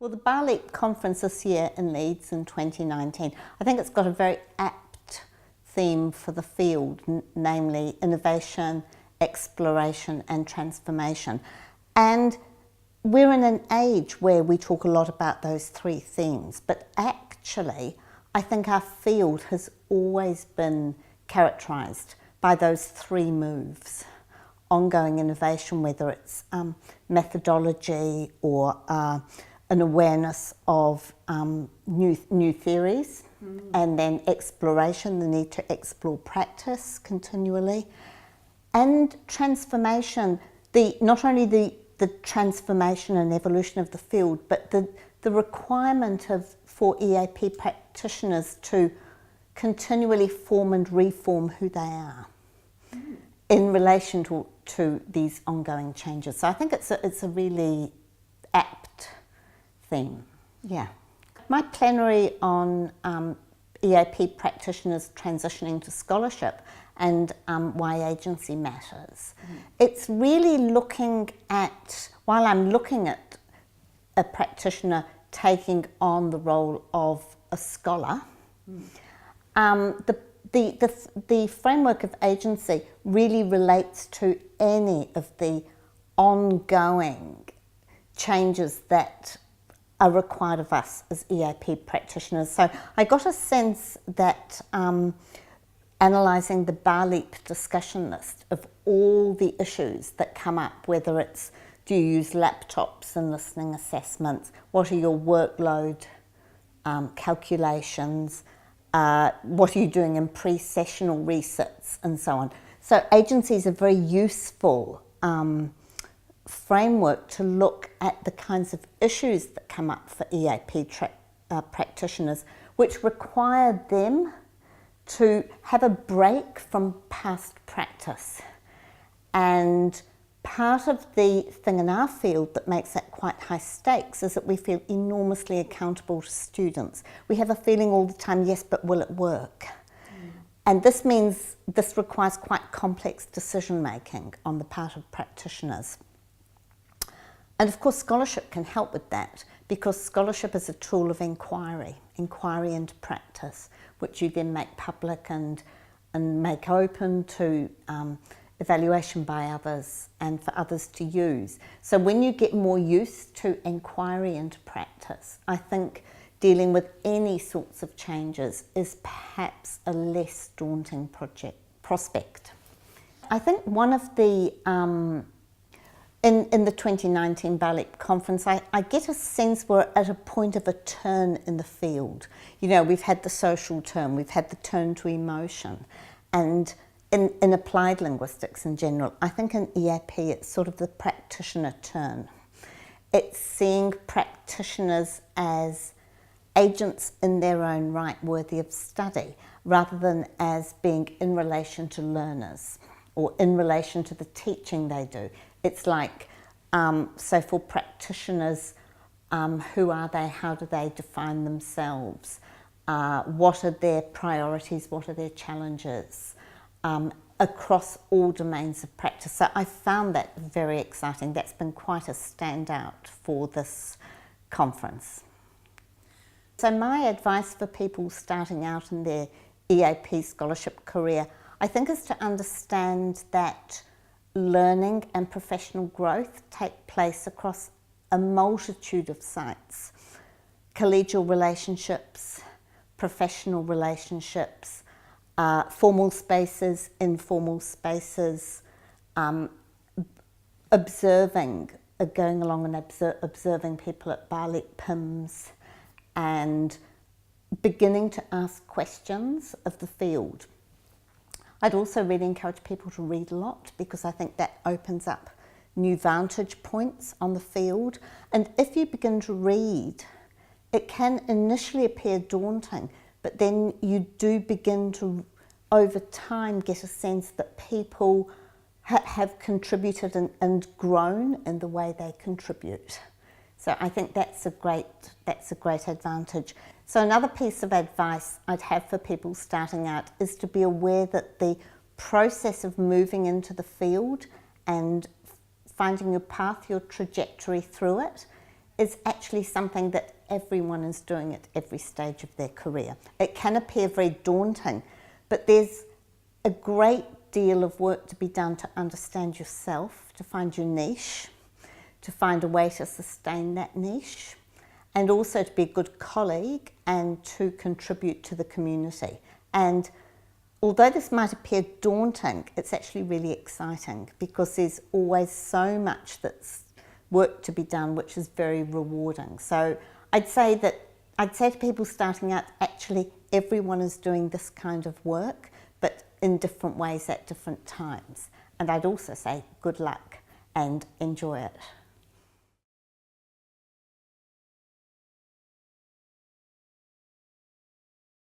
Well, the BALIP conference this year in Leeds in 2019, I think it's got a very apt theme for the field, namely innovation, exploration and transformation. And we're in an age where we talk a lot about those three themes, but actually I think our field has always been characterised by those three moves. Ongoing innovation, whether it's methodology or an awareness of new theories, and then exploration, the need to explore practice continually, and transformation, not only the transformation and evolution of the field, but the requirement for EAP practitioners to continually form and reform who they are in relation to these ongoing changes. So I think it's a really apt theme. Yeah. My plenary on EAP practitioners transitioning to scholarship and why agency matters. It's really looking at, while I'm looking at a practitioner taking on the role of a scholar, the framework of agency really relates to any of the ongoing changes that are required of us as EAP practitioners. So I got a sense that analysing the BALIP discussion list of all the issues that come up, whether it's do you use laptops in listening assessments, what are your workload calculations, what are you doing in pre-sessional resits and so on. So agency is a very useful framework to look at the kinds of issues that come up for EAP practitioners, which require them to have a break from past practice. And part of the thing in our field that makes that quite high stakes is that we feel enormously accountable to students. We have a feeling all the time, yes, but will it work? And this means this requires quite complex decision making on the part of practitioners. And of course scholarship can help with that, because scholarship is a tool of inquiry into practice, which you then make public and make open to evaluation by others and for others to use. So when you get more used to inquiry into practice, I think dealing with any sorts of changes is perhaps a less daunting prospect. I think one of the in the 2019 BALIP conference, I get a sense we're at a point of a turn in the field. You know, we've had the social turn, we've had the turn to emotion, and in applied linguistics in general, I think in EAP it's sort of the practitioner turn. It's seeing practitioners as agents in their own right worthy of study, rather than as being in relation to learners or in relation to the teaching they do. It's like, so for practitioners, who are they, how do they define themselves, what are their priorities, what are their challenges, across all domains of practice. So I found that very exciting. That's been quite a standout for this conference. So my advice for people starting out in their EAP scholarship career, I think, is to understand that learning and professional growth take place across a multitude of sites. Collegial relationships, professional relationships, formal spaces, informal spaces, observing, going along and observing people at BALIP PIMS, and beginning to ask questions of the field. I'd also really encourage people to read a lot, because I think that opens up new vantage points on the field. And if you begin to read, it can initially appear daunting, but then you do begin to, over time, get a sense that people have contributed and grown in the way they contribute. So I think that's a great advantage. So another piece of advice I'd have for people starting out is to be aware that the process of moving into the field and finding your path, your trajectory through it, is actually something that everyone is doing at every stage of their career. It can appear very daunting, but there's a great deal of work to be done to understand yourself, to find your niche, to find a way to sustain that niche, and also to be a good colleague and to contribute to the community. And although this might appear daunting, it's actually really exciting because there's always so much that's work to be done, which is very rewarding. So I'd say to people starting out, actually everyone is doing this kind of work, but in different ways at different times. And I'd also say good luck and enjoy it.